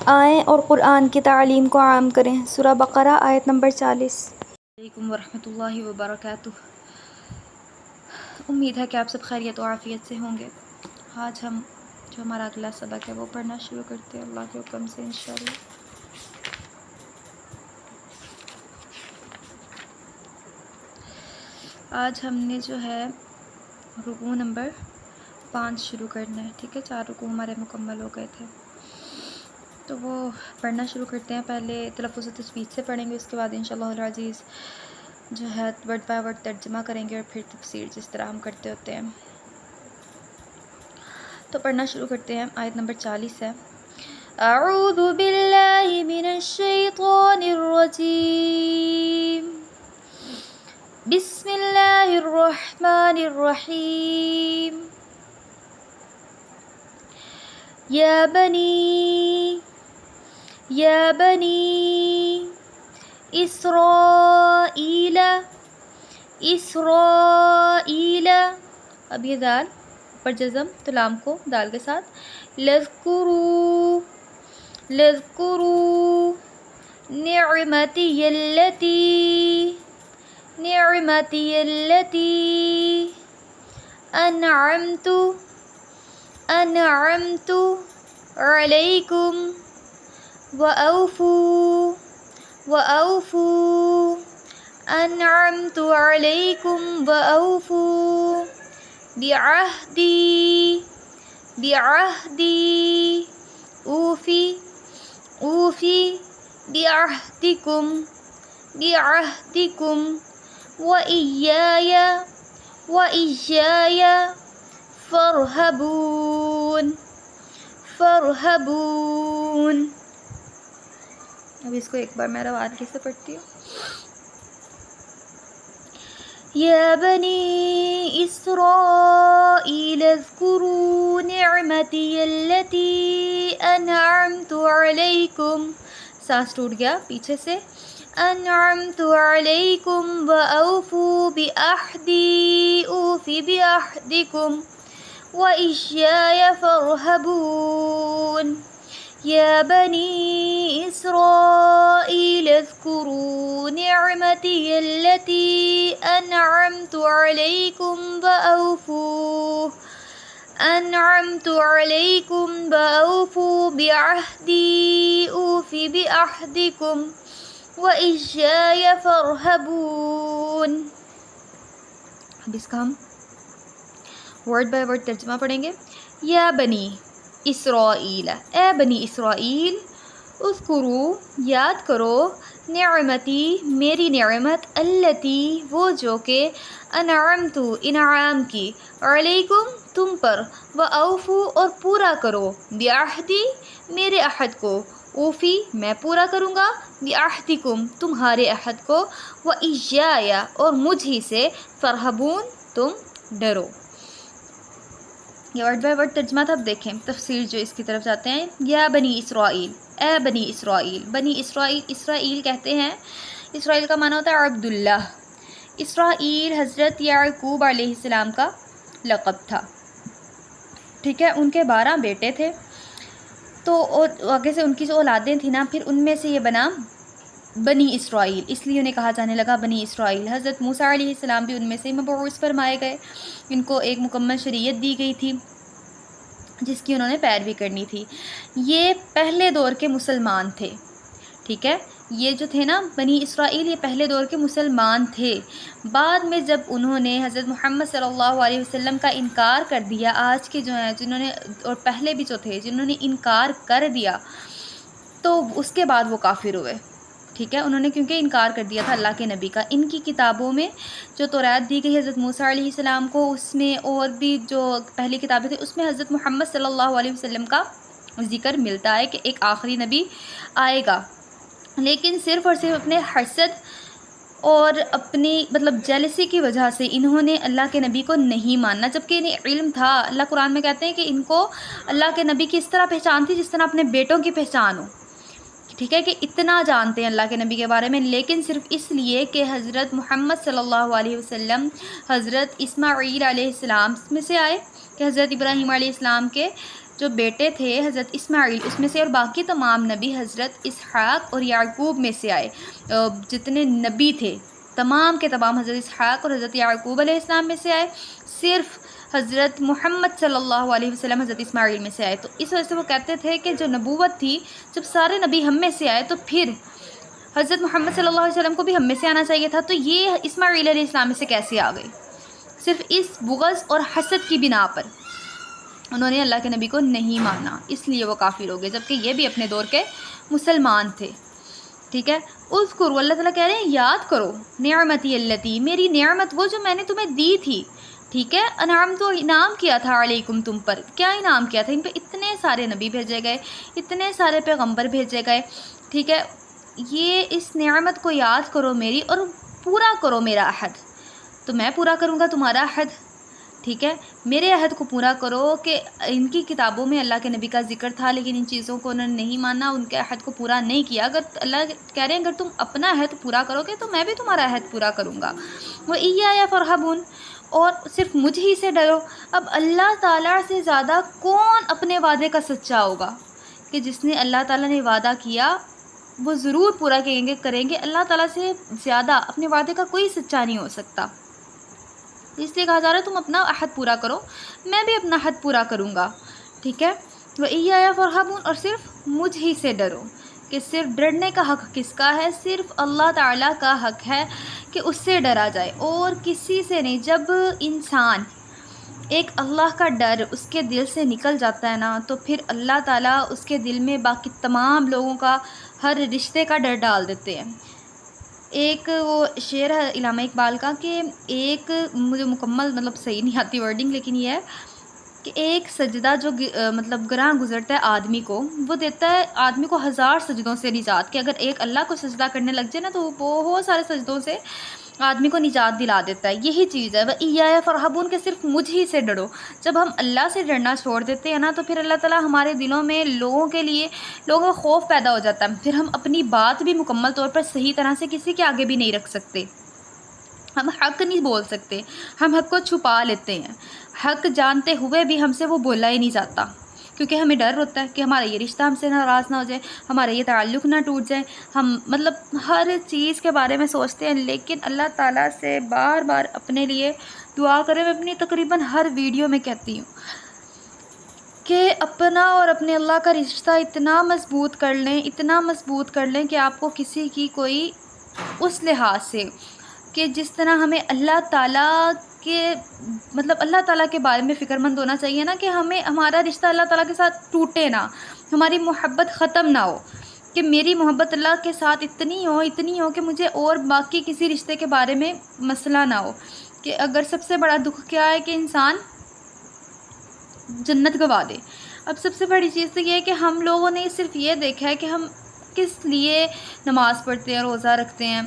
آئیں اور قرآن کی تعلیم کو عام کریں۔ سورہ بقرہ آیت نمبر 40۔ علیکم ورحمۃ اللہ وبرکاتہ۔ امید ہے کہ آپ سب خیریت و عافیت سے ہوں گے۔ آج ہم جو ہمارا اگلا سبق ہے وہ پڑھنا شروع کرتے ہیں اللہ کے حکم سے انشاءاللہ۔ آج ہم نے جو ہے رکوع نمبر 5 شروع کرنا ہے، ٹھیک ہے۔ 4 رکوع ہمارے مکمل ہو گئے تھے، تو وہ پڑھنا شروع کرتے ہیں۔ پہلے تلفظ و تجوید سے پڑھیں گے، اس کے بعد انشاءاللہ العزیز جو ہے ورڈ بائی ورڈ ترجمہ کریں گے اور پھر تفسیر جس طرح ہم کرتے ہوتے ہیں۔ تو پڑھنا شروع کرتے ہیں۔ آیت نمبر 40 ہے۔ اعوذ باللہ من الشیطان الرجیم، بسم اللہ الرحمن الرحیم۔ یا بنی اسرائیل، اسرائیل، اب یہ دال پر جزم تو لام کو دال کے ساتھ، لذکروا، لذکروا نعمتی التی، نعمتی التی انعمت، انعمت علیکم، وأوفوا، وأوفوا انعمت علیکم وأوفوا بعہدی، بعہدی اوفی، اوفی بعہدکم، بعہدکم وإیایا، وإیایا فارہبون، فارہبون۔ اب اس کو ایک بار میں روادگی سے پڑھتی ہوں۔ یا بنی اسرائیل اذکروا نعمتی التی انعمت علیکم، سانس ٹوٹ گیا پیچھے سے، انعمت علیکم واوفوا بعہدی اوفی بعہدکم وإیایا فارہبون۔ یا بنی اسرائیل اذکروا نعمتی التی انعمت علیکم واوفوا، انعمت علیکم واوفوا بعہدی اوفی بعہدکم وإیایا فارہبون۔ اب اس کا ہم ورڈ بائی ورڈ ترجمہ پڑھیں گے۔ یا بنی اسرائیل، اے بنی اسرائیل، اذکروا یاد کرو، نعمتی میری نعمت، التی وہ جو کہ، انعمت انعام کی، علیکم تم پر، واوفوا اور پورا کرو، بعہدی میرے عہد کو، اوفی میں پورا کروں گا، بعہدکم تمہارے عہد کو، وإیایا اور مجھ ہی سے، فارہبون تم ڈرو۔ یہ ورڈ بائی ورڈ ترجمہ تھا۔ اب دیکھیں تفسیر جو اس کی طرف جاتے ہیں۔ یا بنی اسرائیل، اے بنی اسرائیل، بنی اسرائیل، اسرائیل کہتے ہیں، اسرائیل کا معنی ہوتا ہے عبداللہ۔ اسرائیل حضرت یعقوب علیہ السلام کا لقب تھا، ٹھیک ہے۔ ان کے 12 بیٹے تھے، تو آگے سے ان کی جو اولادیں تھیں نا، پھر ان میں سے یہ بنا بنی اسرائیل، اس لیے انہیں کہا جانے لگا بنی اسرائیل۔ حضرت موسیٰ علیہ السلام بھی ان میں سے مبعوث فرمائے گئے، ان کو ایک مکمل شریعت دی گئی تھی جس کی انہوں نے پیروی کرنی تھی۔ یہ پہلے دور کے مسلمان تھے، ٹھیک ہے۔ یہ جو تھے نا بنی اسرائیل، یہ پہلے دور کے مسلمان تھے۔ بعد میں جب انہوں نے حضرت محمد صلی اللہ علیہ وسلم کا انکار کر دیا، آج کے جو ہیں جنہوں نے، اور پہلے بھی جو تھے جنہوں نے انکار کر دیا، تو اس کے بعد وہ کافر ہوئے، ٹھیک ہے۔ انہوں نے کیونکہ انکار کر دیا تھا اللہ کے نبی کا۔ ان کی کتابوں میں جو تورات دی گئی حضرت موسیٰ علیہ السلام کو، اس میں اور بھی جو پہلی کتابیں تھیں اس میں حضرت محمد صلی اللہ علیہ وسلم کا ذکر ملتا ہے کہ ایک آخری نبی آئے گا، لیکن صرف اور صرف اپنے حسد اور اپنی جیلسی کی وجہ سے انہوں نے اللہ کے نبی کو نہیں ماننا، جبکہ انہیں علم تھا۔ اللہ قرآن میں کہتے ہیں کہ ان کو اللہ کے نبی کی اس طرح پہچان تھی جس طرح اپنے بیٹوں کی پہچان ہو، ٹھیک ہے، کہ اتنا جانتے ہیں اللہ کے نبی کے بارے میں، لیکن صرف اس لیے کہ حضرت محمد صلی اللہ علیہ وسلم حضرت اسماعیل علیہ السلام میں سے آئے، کہ حضرت ابراہیم علیہ السلام کے جو بیٹے تھے حضرت اسماعیل اس میں سے، اور باقی تمام نبی حضرت اسحاق اور یعقوب میں سے آئے۔ جتنے نبی تھے تمام کے تمام حضرت اسحاق اور حضرت یعقوب علیہ السلام میں سے آئے، صرف حضرت محمد صلی اللہ علیہ وسلم حضرت اسماعیل میں سے آئے۔ تو اس وجہ سے وہ کہتے تھے کہ جو نبوت تھی، جب سارے نبی ہم میں سے آئے تو پھر حضرت محمد صلی اللہ علیہ وسلم کو بھی ہم میں سے آنا چاہیے تھا، تو یہ اسماعیل علیہ السلام میں سے کیسے آ گئے؟ صرف اس بغض اور حسد کی بنا پر انہوں نے اللہ کے نبی کو نہیں مانا، اس لیے وہ کافر ہو گئے، جبکہ یہ بھی اپنے دور کے مسلمان تھے۔ ٹھیک ہے، اذکروا، اللہ تعالیٰ کہہ رہے ہیں یاد کرو، نعمتی اللتی، میری نعمت وہ جو میں نے تمہیں دی تھی۔ ٹھیک ہے، انعام تو انعام کیا تھا علیکم تم پر، کیا انعام کیا تھا؟ ان پہ اتنے سارے نبی بھیجے گئے، اتنے سارے پیغمبر بھیجے گئے۔ ٹھیک ہے، یہ اس نعمت کو یاد کرو میری، اور پورا کرو میرا عہد، تو میں پورا کروں گا تمہارا عہد۔ ٹھیک ہے، میرے عہد کو پورا کرو کہ ان کی کتابوں میں اللہ کے نبی کا ذکر تھا، لیکن ان چیزوں کو انہوں نے نہیں مانا، ان کے عہد کو پورا نہیں کیا۔ اگر اللہ کہہ رہے ہیں اگر تم اپنا عہد پورا کرو گے تو میں بھی تمہارا عہد پورا کروں گا۔ وَإِيَّايَ فَارْهَبُونَ، اور صرف مجھ ہی سے ڈرو۔ اب اللہ تعالیٰ سے زیادہ کون اپنے وعدے کا سچا ہوگا؟ کہ جس نے اللہ تعالیٰ نے وعدہ کیا وہ ضرور پورا کریں گے۔ اللہ تعالیٰ سے زیادہ اپنے وعدے کا کوئی سچا نہیں ہو سکتا، اس لیے کہا جا رہا ہے تم اپنا عہد پورا کرو، میں بھی اپنا عہد پورا کروں گا۔ ٹھیک ہے، وَإِيَّايَ فَارْهَبُونَ، اور صرف مجھ ہی سے ڈرو۔ کہ صرف ڈرنے کا حق کس کا ہے؟ صرف اللہ تعالیٰ کا حق ہے کہ اس سے ڈرا جائے، اور کسی سے نہیں۔ جب انسان ایک اللہ کا ڈر اس کے دل سے نکل جاتا ہے نا، تو پھر اللہ تعالیٰ اس کے دل میں باقی تمام لوگوں کا، ہر رشتے کا ڈر ڈال دیتے ہیں۔ ایک وہ شعر ہے علامہ اقبال کا کہ ایک، مجھے مکمل مطلب صحیح نہیں آتی ورڈنگ، لیکن یہ ہے کہ ایک سجدہ جو مطلب گراں گزرتا ہے آدمی کو، وہ دیتا ہے آدمی کو 1000 سجدوں سے نجات۔ کہ اگر ایک اللہ کو سجدہ کرنے لگ جائے نا تو وہ بہت سارے سجدوں سے آدمی کو نجات دلا دیتا ہے۔ یہی چیز ہے وَإِيَّايَ فَارْهَبُونَ، کہ صرف مجھ ہی سے ڈرو۔ جب ہم اللہ سے ڈرنا چھوڑ دیتے ہیں نا تو پھر اللہ تعالیٰ ہمارے دلوں میں لوگوں کا خوف پیدا ہو جاتا ہے، پھر ہم اپنی بات بھی مکمل طور پر صحیح طرح سے کسی کے آگے بھی نہیں رکھ سکتے، ہم حق نہیں بول سکتے، ہم حق کو چھپا لیتے ہیں، حق جانتے ہوئے بھی ہم سے وہ بولا ہی نہیں جاتا، کیونکہ ہمیں ڈر ہوتا ہے کہ ہمارا یہ رشتہ ہم سے ناراض نہ ہو جائے، ہمارا یہ تعلق نہ ٹوٹ جائے، ہم مطلب ہر چیز کے بارے میں سوچتے ہیں۔ لیکن اللہ تعالیٰ سے بار بار اپنے لیے دعا کریں، میں اپنی تقریباً ہر ویڈیو میں کہتی ہوں کہ اپنا اور اپنے اللہ کا رشتہ اتنا مضبوط کر لیں، اتنا مضبوط کر لیں کہ آپ کو کسی کی کوئی اس لحاظ سے، کہ جس طرح ہمیں اللہ تعالیٰ کے مطلب اللہ تعالیٰ کے بارے میں فکر مند ہونا چاہیے نا، کہ ہمیں ہمارا رشتہ اللہ تعالیٰ کے ساتھ ٹوٹے نہ، ہماری محبت ختم نہ ہو، کہ میری محبت اللہ کے ساتھ اتنی ہو کہ مجھے اور باقی کسی رشتے کے بارے میں مسئلہ نہ ہو۔ کہ اگر سب سے بڑا دکھ کیا ہے کہ انسان جنت گوا دے۔ اب سب سے بڑی چیز تو یہ ہے کہ ہم لوگوں نے صرف یہ دیکھا ہے کہ ہم کس لیے نماز پڑھتے ہیں، روزہ رکھتے ہیں،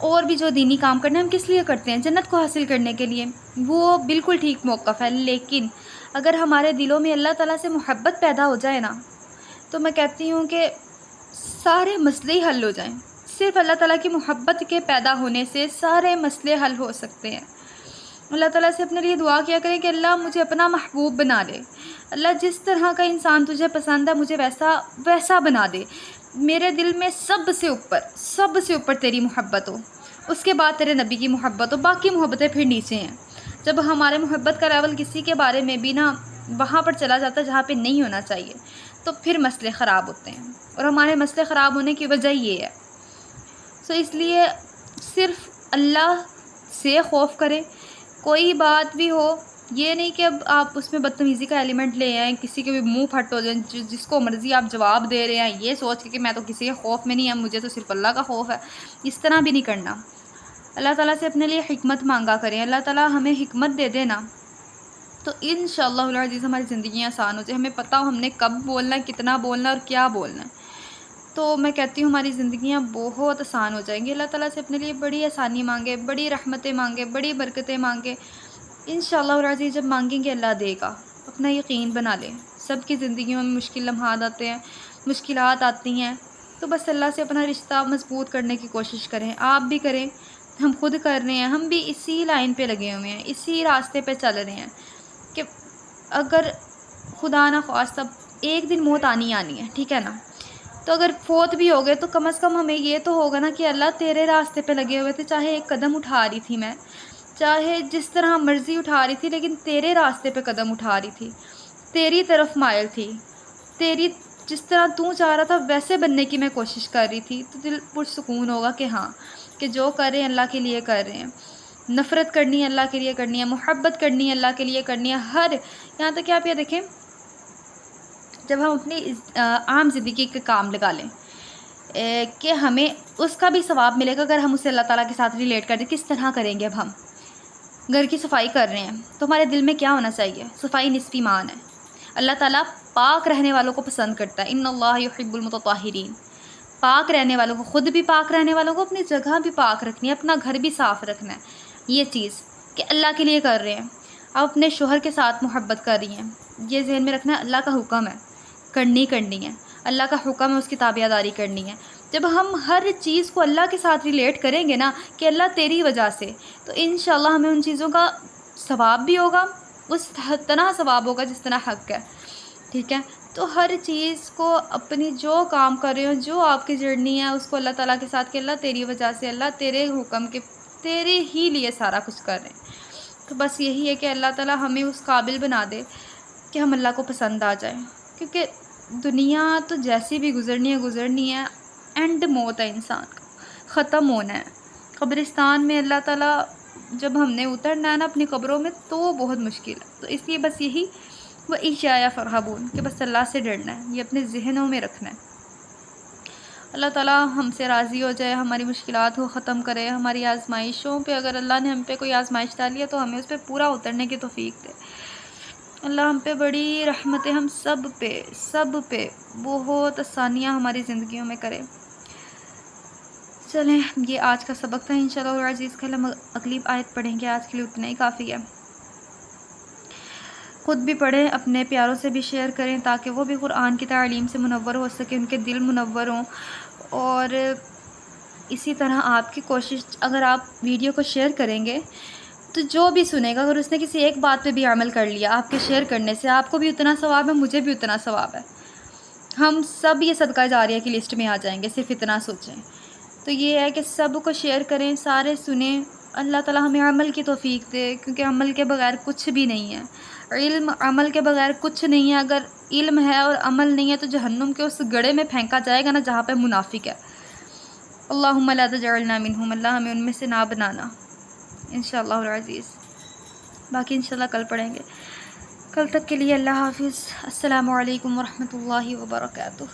اور بھی جو دینی کام کرنے ہم کس لیے کرتے ہیں؟ جنت کو حاصل کرنے کے لیے۔ وہ بالکل ٹھیک موقف ہے، لیکن اگر ہمارے دلوں میں اللہ تعالیٰ سے محبت پیدا ہو جائے نا، تو میں کہتی ہوں کہ سارے مسئلے ہی حل ہو جائیں۔ صرف اللہ تعالیٰ کی محبت کے پیدا ہونے سے سارے مسئلے حل ہو سکتے ہیں۔ اللہ تعالیٰ سے اپنے لیے دعا کیا کریں کہ اللہ مجھے اپنا محبوب بنا دے، اللہ جس طرح کا انسان تجھے پسند ہے مجھے ویسا بنا دے، میرے دل میں سب سے اوپر تیری محبت ہو، اس کے بعد تیرے نبی کی محبت ہو، باقی محبتیں پھر نیچے ہیں۔ جب ہمارے محبت کا لیول کسی کے بارے میں بھی نا وہاں پر چلا جاتا ہے جہاں پہ نہیں ہونا چاہیے، تو پھر مسئلے خراب ہوتے ہیں، اور ہمارے مسئلے خراب ہونے کی وجہ یہ ہے۔ اس لیے صرف اللہ سے خوف کریں، کوئی بات بھی ہو، یہ نہیں کہ اب آپ اس میں بدتمیزی کا ایلیمنٹ لے آئیں، کسی کے بھی منہ پھٹ ہو جائیں، جس کو مرضی آپ جواب دے رہے ہیں، یہ سوچ کے کہ میں تو کسی کے خوف میں نہیں ہے، مجھے تو صرف اللہ کا خوف ہے، اس طرح بھی نہیں کرنا۔ اللہ تعالیٰ سے اپنے لیے حکمت مانگا کریں، اللہ تعالیٰ ہمیں حکمت دے دینا تو انشاءاللہ العزیز ہماری زندگیاں آسان ہو جائے، ہمیں پتہ ہو ہم نے کب بولنا ہے، کتنا بولنا ہے اور کیا بولنا ہے، تو میں کہتی ہوں ہماری زندگیاں بہت آسان ہو جائیں گی۔ اللہ تعالیٰ سے اپنے لیے بڑی آسانی مانگے، بڑی رحمتیں مانگے، بڑی برکتیں مانگے، انشاءاللہ العزیز جب مانگیں گے اللہ دے گا، اپنا یقین بنا لیں۔ سب کی زندگیوں میں مشکل لمحات آتے ہیں، مشکلات آتی ہیں، تو بس اللہ سے اپنا رشتہ مضبوط کرنے کی کوشش کریں، آپ بھی کریں، ہم خود کر رہے ہیں، ہم بھی اسی لائن پہ لگے ہوئے ہیں، اسی راستے پہ چل رہے ہیں کہ اگر خدا نہ خواستہ ایک دن موت آنی آنی ہے، ٹھیک ہے نا؟ تو اگر فوت بھی ہو گئے تو کم از کم ہمیں یہ تو ہوگا نا کہ اللہ تیرے راستے پہ لگے ہوئے تھے، چاہے ایک قدم اٹھا رہی تھی میں، چاہے جس طرح مرضی اٹھا رہی تھی، لیکن تیرے راستے پہ قدم اٹھا رہی تھی، تیری طرف مائل تھی، تیری جس طرح تو چاہ رہا تھا ویسے بننے کی میں کوشش کر رہی تھی، تو دل پرسکون ہوگا کہ ہاں، کہ جو کر رہے ہیں اللہ کے لیے کر رہے ہیں، نفرت کرنی ہے اللہ کے لیے کرنی ہے، محبت کرنی ہے اللہ کے لیے کرنی ہے، یہاں تک کہ آپ یہ دیکھیں جب ہم اپنی عام زندگی کے کام لگا لیں کہ ہمیں اس کا بھی ثواب ملے گا اگر ہم اسے اللہ تعالیٰ کے ساتھ ریلیٹ کر دیں. کس طرح کریں گے؟ اب ہم گھر کی صفائی کر رہے ہیں تو ہمارے دل میں کیا ہونا چاہیے؟ صفائی نصف ایمان ہے. اللہ تعالیٰ پاک رہنے والوں کو پسند کرتا ہے. ان اللہ یحب المتطہرین. پاک رہنے والوں کو، خود بھی پاک رہنے والوں کو اپنی جگہ بھی پاک رکھنی ہے، اپنا گھر بھی صاف رکھنا ہے. یہ چیز کہ اللہ کے لیے کر رہے ہیں، آپ اپنے شوہر کے ساتھ محبت کر رہی ہیں، یہ ذہن میں رکھنا ہے اللہ کا حکم ہے، کرنی ہے، اللہ کا حکم ہے، اس کی تابعہ داری کرنی ہے. جب ہم ہر چیز کو اللہ کے ساتھ ریلیٹ کریں گے نا کہ اللہ تیری وجہ سے، تو انشاءاللہ ہمیں ان چیزوں کا ثواب بھی ہوگا، اس طرح ثواب ہوگا جس طرح حق ہے. ٹھیک ہے؟ تو ہر چیز کو اپنی جو کام کر رہے ہو، جو آپ کی جرنی ہے، اس کو اللہ تعالیٰ کے ساتھ کہ اللہ تیری وجہ سے، اللہ تیرے حکم کے، تیرے ہی لیے سارا کچھ کر رہے ہیں. تو بس یہی ہے کہ اللہ تعالیٰ ہمیں اس قابل بنا دے کہ ہم اللہ کو پسند آ جائیں. کیونکہ دنیا تو جیسی بھی گزرنی ہے، اینڈ موت ہے، انسان کا ختم ہونا ہے. قبرستان میں اللہ تعالیٰ جب ہم نے اترنا ہے نا اپنی قبروں میں، تو وہ بہت مشکل ہے. تو اس لیے بس یہی وَإِيَّايَ فَارْهَبُونَ کہ بس اللہ سے ڈرنا ہے، یہ اپنے ذہنوں میں رکھنا ہے. اللہ تعالیٰ ہم سے راضی ہو جائے، ہماری مشکلات کو ختم کرے، ہماری آزمائشوں پہ، اگر اللہ نے ہم پہ کوئی آزمائش ڈالی ہے تو ہمیں اس پہ پورا اترنے کی توفیق دے. اللہ ہم پہ بڑی رحمتیں، ہم سب پہ بہت آسانیاں ہماری زندگیوں میں کرے. چلیں، یہ آج کا سبق تھا. انشاءاللہ العزیز کل ہم اگلی آیت پڑھیں گے. آج کے لیے اتنا ہی کافی ہے. خود بھی پڑھیں، اپنے پیاروں سے بھی شیئر کریں تاکہ وہ بھی قرآن کی تعلیم سے منور ہو سکے، ان کے دل منور ہوں. اور اسی طرح آپ کی کوشش، اگر آپ ویڈیو کو شیئر کریں گے تو جو بھی سنے گا، اگر اس نے کسی ایک بات پہ بھی عمل کر لیا آپ کے شیئر کرنے سے، آپ کو بھی اتنا ثواب ہے، مجھے بھی اتنا ثواب ہے. ہم سب یہ صدقہ جاریہ کی لسٹ میں آ جائیں گے. صرف اتنا سوچیں. تو یہ ہے کہ سب کو شیئر کریں، سارے سنیں. اللہ تعالیٰ ہمیں عمل کی توفیق دے، کیونکہ عمل کے بغیر کچھ بھی نہیں ہے. علم، عمل کے بغیر کچھ نہیں ہے. اگر علم ہے اور عمل نہیں ہے تو جہنم کے اس گڑھے میں پھینکا جائے گا نا جہاں پہ منافق ہے. اللہم لا تجعلنا منہم. اللہ ہمیں ان میں سے نہ بنانا انشاءاللہ العزیز. باقی انشاءاللہ کل پڑھیں گے. کل تک کے لیے اللہ حافظ. السلام علیکم ورحمۃ اللہ وبرکاتہ.